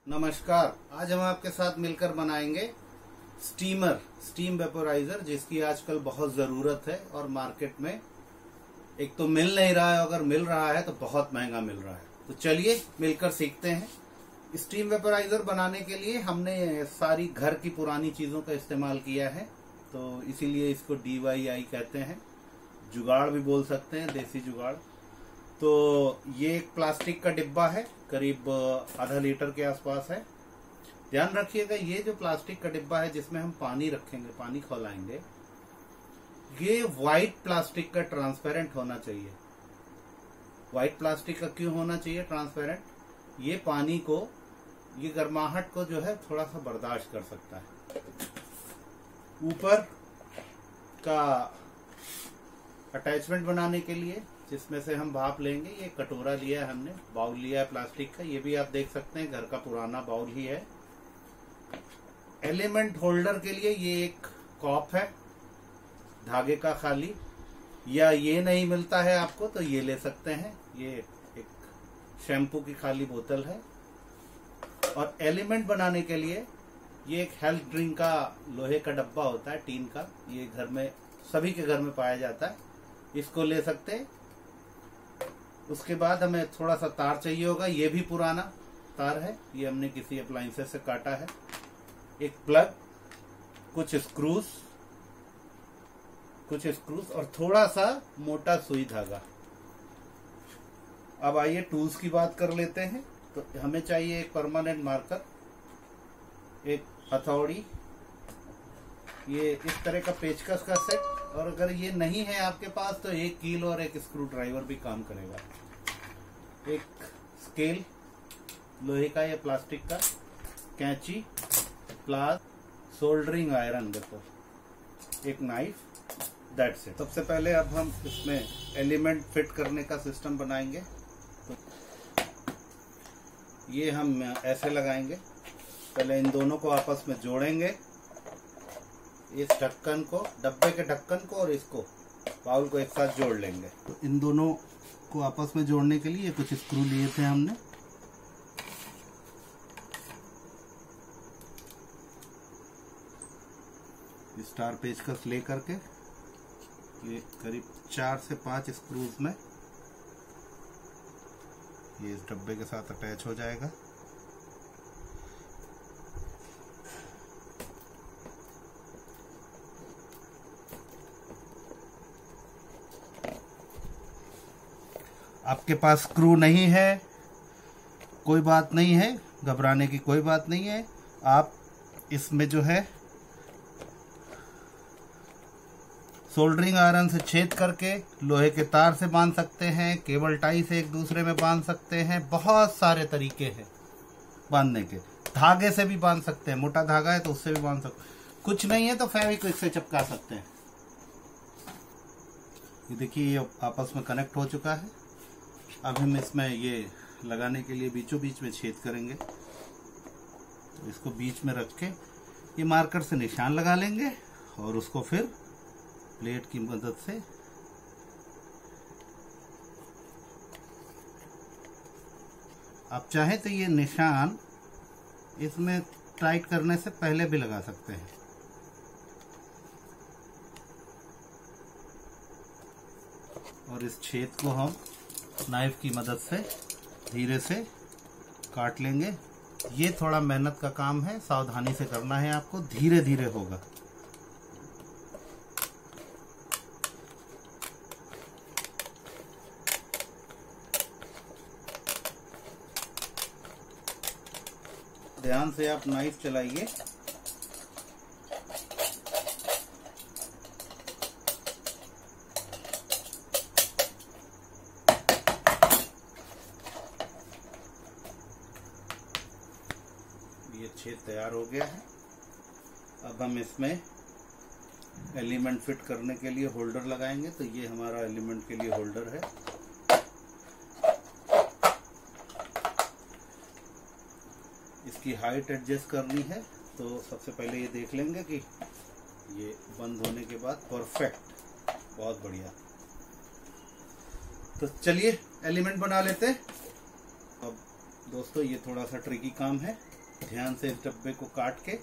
नमस्कार। आज हम आपके साथ मिलकर बनाएंगे स्टीम वेपोराइजर, जिसकी आजकल बहुत जरूरत है और मार्केट में एक तो मिल नहीं रहा है, अगर मिल रहा है तो बहुत महंगा मिल रहा है। तो चलिए मिलकर सीखते हैं। स्टीम वेपोराइजर बनाने के लिए हमने सारी घर की पुरानी चीजों का इस्तेमाल किया है, तो इसीलिए इसको DIY कहते हैं। जुगाड़ भी बोल सकते हैं, देसी जुगाड़। तो ये एक प्लास्टिक का डिब्बा है, करीब आधा लीटर के आसपास है। ध्यान रखिएगा, ये जो प्लास्टिक का डिब्बा है जिसमें हम पानी रखेंगे, पानी खौलाएंगे, ये व्हाइट प्लास्टिक का ट्रांसपेरेंट होना चाहिए। व्हाइट प्लास्टिक का क्यों होना चाहिए ट्रांसपेरेंट? ये पानी को, ये गर्माहट को जो है थोड़ा सा बर्दाश्त कर सकता है। ऊपर का अटैचमेंट बनाने के लिए, जिसमें से हम भाप लेंगे, ये कटोरा लिया है हमने, बाउल लिया है प्लास्टिक का। ये भी आप देख सकते हैं घर का पुराना बाउल ही है। एलिमेंट होल्डर के लिए ये एक कॉप है धागे का खाली, या ये नहीं मिलता है आपको तो ये ले सकते हैं। ये एक शैम्पू की खाली बोतल है। और एलिमेंट बनाने के लिए ये एक हेल्थ ड्रिंक का लोहे का डब्बा होता है, टीन का। ये घर में, सभी के घर में पाया जाता है, इसको ले सकते हैं। उसके बाद हमें थोड़ा सा तार चाहिए होगा, ये भी पुराना तार है, ये हमने किसी अप्लायंसेस से काटा है। एक प्लग, कुछ स्क्रूज और थोड़ा सा मोटा सुई धागा। अब आइए टूल्स की बात कर लेते हैं। तो हमें चाहिए एक परमानेंट मार्कर, एक हथौड़ी, ये इस तरह का पेचकस का सेट, और अगर ये नहीं है आपके पास तो एक कील और एक स्क्रू ड्राइवर भी काम करेगा। एक स्केल लोहे का या प्लास्टिक का, कैंची, प्लास, सोल्डरिंग आयरन, देखो, एक नाइफ, दैट्स इट। सबसे पहले अब हम इसमें एलिमेंट फिट करने का सिस्टम बनाएंगे। तो ये हम ऐसे लगाएंगे। पहले इन दोनों को आपस में जोड़ेंगे, इस ढक्कन को, डब्बे के ढक्कन को और इसको, बाउल को एक साथ जोड़ लेंगे। तो इन दोनों को आपस में जोड़ने के लिए कुछ स्क्रू लिए थे हमने। स्टार पेचकस ले करके ये करीब 4 से 5 स्क्रूज में ये इस डब्बे के साथ अटैच हो जाएगा। आपके पास स्क्रू नहीं है, कोई बात नहीं है, घबराने की कोई बात नहीं है। आप इसमें जो है सोल्डरिंग आयरन से छेद करके लोहे के तार से बांध सकते हैं, केबल टाई से एक दूसरे में बांध सकते हैं। बहुत सारे तरीके हैं बांधने के। धागे से भी बांध सकते हैं, मोटा धागा है तो उससे भी बांध सकते हैं। कुछ नहीं है तो फेविक्विक से चिपका सकते हैं। ये देखिए, ये आपस में कनेक्ट हो चुका है। अब हम इसमें ये लगाने के लिए बीचों बीच में छेद करेंगे। तो इसको बीच में रख के ये मार्कर से निशान लगा लेंगे और उसको फिर प्लेट की मदद से आप चाहें तो ये निशान इसमें टाइट करने से पहले भी लगा सकते हैं। और इस छेद को हम नाइफ की मदद से धीरे से काट लेंगे। ये थोड़ा मेहनत का काम है, सावधानी से करना है आपको, धीरे धीरे होगा। ध्यान से आप नाइफ चलाइए। ये छेद तैयार हो गया है। अब हम इसमें एलिमेंट फिट करने के लिए होल्डर लगाएंगे। तो ये हमारा एलिमेंट के लिए होल्डर है। इसकी हाइट एडजस्ट करनी है, तो सबसे पहले ये देख लेंगे कि ये बंद होने के बाद परफेक्ट, बहुत बढ़िया। तो चलिए एलिमेंट बना लेते हैं। अब दोस्तों ये थोड़ा सा ट्रिकी काम है, ध्यान से इस डब्बे को काट के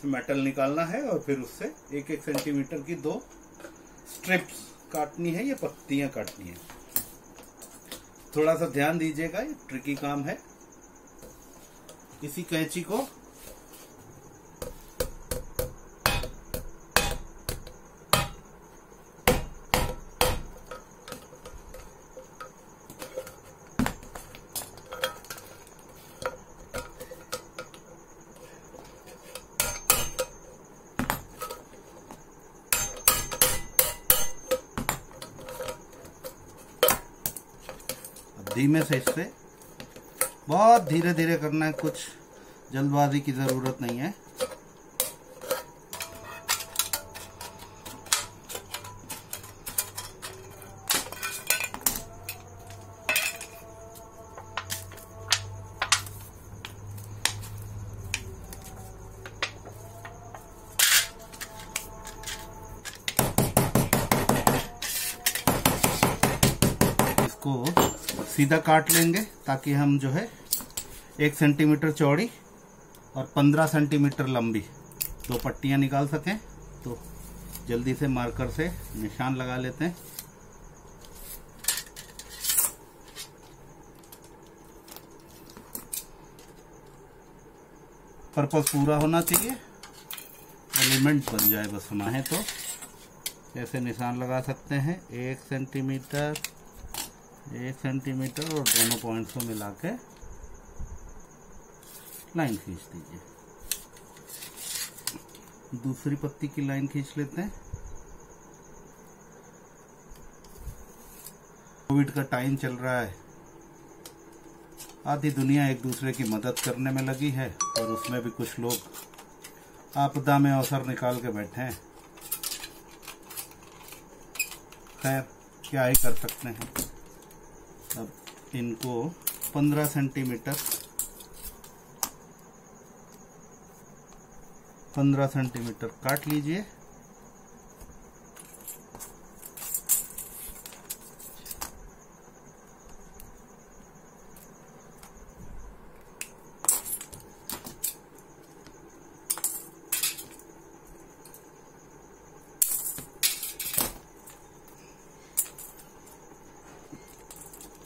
मेटल निकालना है और फिर उससे 1-1 सेंटीमीटर की 2 स्ट्रिप्स काटनी है या पत्तियां काटनी है। थोड़ा सा ध्यान दीजिएगा, ये ट्रिकी काम है। इसी कैंची को धीमे से, इससे बहुत धीरे धीरे करना है, कुछ जल्दबाजी की जरूरत नहीं है। इसको सीधा काट लेंगे ताकि हम जो है 1 सेंटीमीटर चौड़ी और 15 सेंटीमीटर लंबी 2 पट्टियां निकाल सकें। तो जल्दी से मार्कर से निशान लगा लेते हैं। पर्पस पूरा होना चाहिए, एलिमेंट बन जाए बस हम आए तो। ऐसे निशान लगा सकते हैं 1 सेंटीमीटर 1 सेंटीमीटर और दोनों पॉइंट्स को मिला के लाइन खींच दीजिए। दूसरी पत्ती की लाइन खींच लेते हैं। कोविड का टाइम चल रहा है, आधी दुनिया एक दूसरे की मदद करने में लगी है और उसमें भी कुछ लोग आपदा में अवसर निकाल के बैठे हैं। खैर क्या ही कर सकते हैं। अब इनको 15 सेंटीमीटर काट लीजिए।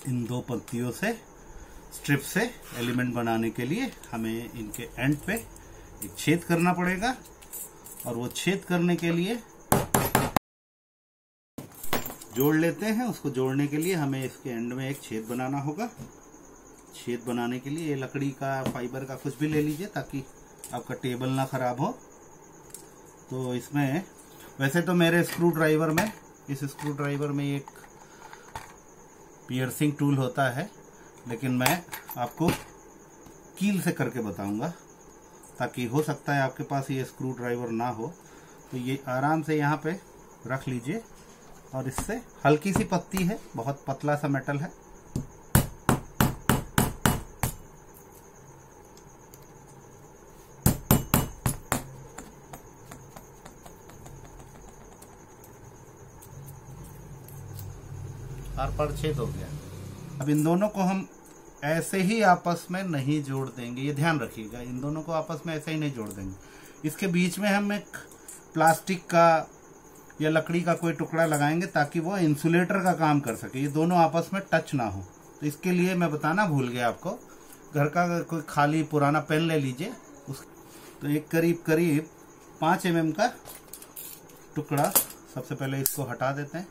इन 2 पत्तियों से स्ट्रिप से एलिमेंट बनाने के लिए हमें इनके एंड पे एक छेद करना पड़ेगा और वो छेद करने के लिए जोड़ लेते हैं। उसको जोड़ने के लिए हमें इसके एंड में एक छेद बनाना होगा। छेद बनाने के लिए लकड़ी का, फाइबर का कुछ भी ले लीजिए ताकि आपका टेबल ना खराब हो। तो इसमें वैसे तो मेरे स्क्रू ड्राइवर में, इस स्क्रू ड्राइवर में एक पियर्सिंग टूल होता है, लेकिन मैं आपको कील से करके बताऊंगा ताकि हो सकता है आपके पास ये स्क्रू ड्राइवर ना हो। तो ये आराम से यहाँ पे रख लीजिए और इससे हल्की सी पत्ती है, बहुत पतला सा मेटल है। आर पार छेद हो गया। अब इन दोनों को हम ऐसे ही आपस में नहीं जोड़ देंगे, ये ध्यान रखिएगा। इन दोनों को आपस में ऐसे ही नहीं जोड़ देंगे। इसके बीच में हम एक प्लास्टिक का या लकड़ी का कोई टुकड़ा लगाएंगे ताकि वो इंसुलेटर का काम कर सके, ये दोनों आपस में टच ना हो। तो इसके लिए मैं बताना भूल गया आपको, घर का कोई खाली पुराना पेन ले लीजिए, तो एक करीब 5 mm का टुकड़ा, सबसे पहले इसको हटा देते हैं।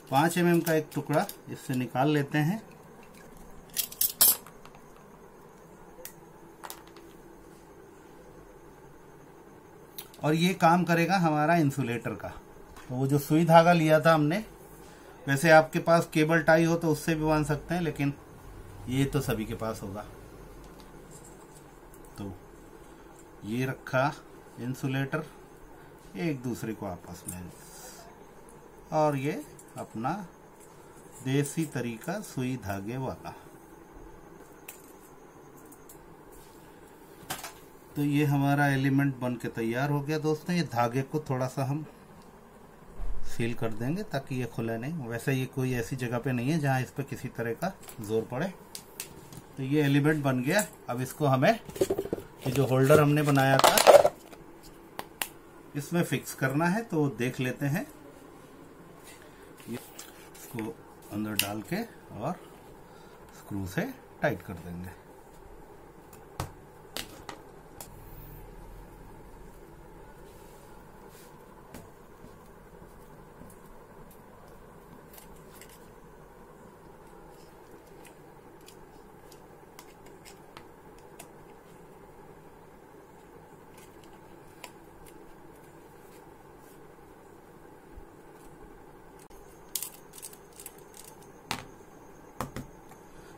5 mm का एक टुकड़ा इससे निकाल लेते हैं। और ये काम करेगा हमारा इंसुलेटर का। तो वो जो सुई धागा लिया था हमने, वैसे आपके पास केबल टाई हो तो उससे भी बांध सकते हैं, लेकिन ये तो सभी के पास होगा। तो ये रखा इंसुलेटर एक दूसरे को आपस में, और ये अपना देसी तरीका सुई धागे वाला। तो ये हमारा एलिमेंट बन के तैयार हो गया दोस्तों। ये धागे को थोड़ा सा हम सील कर देंगे ताकि ये खुले नहीं। वैसे ये कोई ऐसी जगह पे नहीं है जहाँ इस पे किसी तरह का जोर पड़े। तो ये एलिमेंट बन गया। अब इसको हमें ये जो होल्डर हमने बनाया था इसमें फिक्स करना है, तो देख लेते हैं। इसको अंदर डाल के और स्क्रू से टाइट कर देंगे।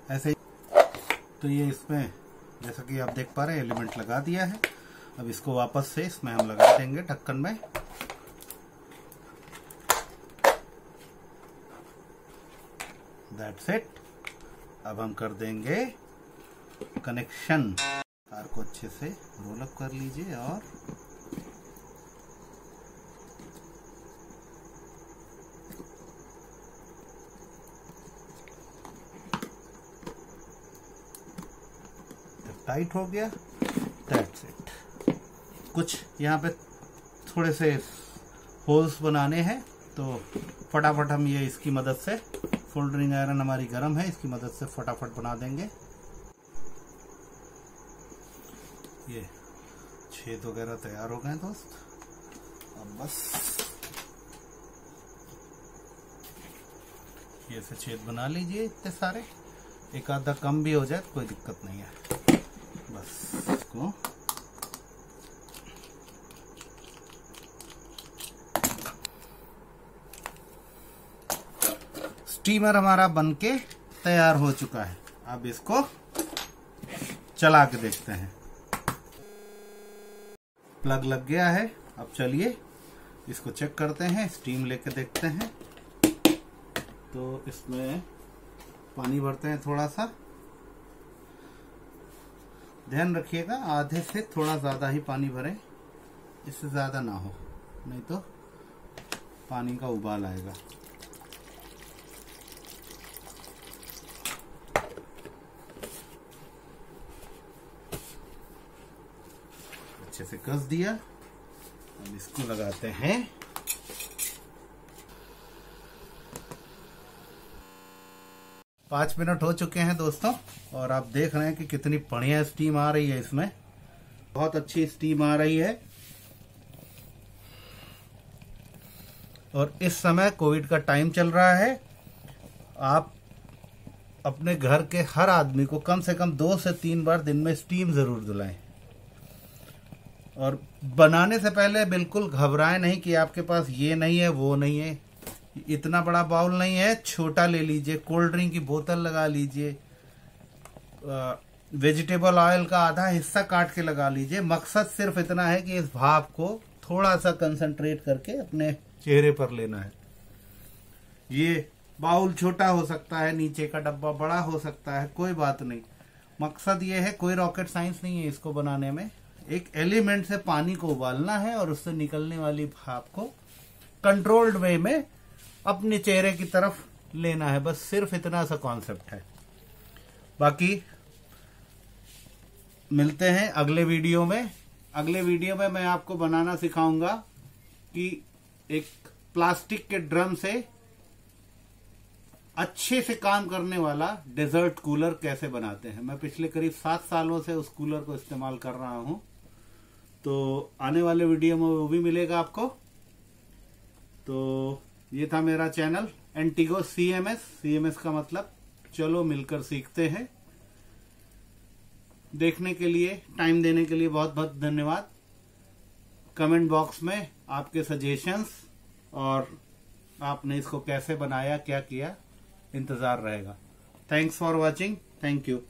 ऐसे ही तो ये इसमें जैसा कि आप देख पा रहे हैं एलिमेंट लगा दिया है। अब इसको वापस से इसमें हम लगा देंगे ढक्कन में। That's it. अब हम कर देंगे कनेक्शन। तार को अच्छे से रोल अप कर लीजिए और टाइट हो गया। That's it. कुछ यहाँ पे थोड़े से होल्स बनाने हैं, तो फटाफट हम ये इसकी मदद से, सोल्डरिंग आयरन हमारी गर्म है, इसकी मदद से फटाफट बना देंगे। ये छेद वगैरह तैयार हो गए दोस्त। अब बस ये से छेद बना लीजिए इतने सारे, एक आधा कम भी हो जाए तो कोई दिक्कत नहीं है। बस इसको स्टीमर हमारा बनके तैयार हो चुका है। अब इसको चला के देखते हैं। प्लग लग गया है। अब चलिए इसको चेक करते हैं, स्टीम लेके देखते हैं। तो इसमें पानी भरते हैं थोड़ा सा। ध्यान रखिएगा आधे से थोड़ा ज्यादा ही पानी भरें, इससे ज्यादा ना हो, नहीं तो पानी का उबाल आएगा। अच्छे से कस दिया। अब इसको लगाते हैं। पाँच मिनट हो चुके हैं दोस्तों, और आप देख रहे हैं कि कितनी बढ़िया स्टीम आ रही है। इसमें बहुत अच्छी स्टीम आ रही है। और इस समय कोविड का टाइम चल रहा है। आप अपने घर के हर आदमी को कम से कम 2 से 3 बार दिन में स्टीम जरूर दिलाएं। और बनाने से पहले बिल्कुल घबराएं नहीं कि आपके पास ये नहीं है वो नहीं है। इतना बड़ा बाउल नहीं है, छोटा ले लीजिए। कोल्ड ड्रिंक की बोतल लगा लीजिए। वेजिटेबल ऑयल का आधा हिस्सा काट के लगा लीजिए। मकसद सिर्फ इतना है कि इस भाप को थोड़ा सा कंसंट्रेट करके अपने चेहरे पर लेना है। ये बाउल छोटा हो सकता है, नीचे का डब्बा बड़ा हो सकता है, कोई बात नहीं। मकसद ये है, कोई रॉकेट साइंस नहीं है इसको बनाने में। एक एलिमेंट से पानी को उबालना है और उससे निकलने वाली भाप को कंट्रोल्ड वे में अपने चेहरे की तरफ लेना है। बस सिर्फ इतना सा कॉन्सेप्ट है। बाकी मिलते हैं अगले वीडियो में। अगले वीडियो में मैं आपको बनाना सिखाऊंगा कि एक प्लास्टिक के ड्रम से अच्छे से काम करने वाला डेजर्ट कूलर कैसे बनाते हैं। मैं पिछले करीब 7 सालों से उस कूलर को इस्तेमाल कर रहा हूं, तो आने वाले वीडियो में वो भी मिलेगा आपको। तो ये था मेरा चैनल एंटीगो सीएमएस का मतलब चलो मिलकर सीखते हैं। देखने के लिए, टाइम देने के लिए बहुत बहुत धन्यवाद। कमेंट बॉक्स में आपके सजेशंस और आपने इसको कैसे बनाया, क्या किया, इंतजार रहेगा। Thanks for watching. Thank you.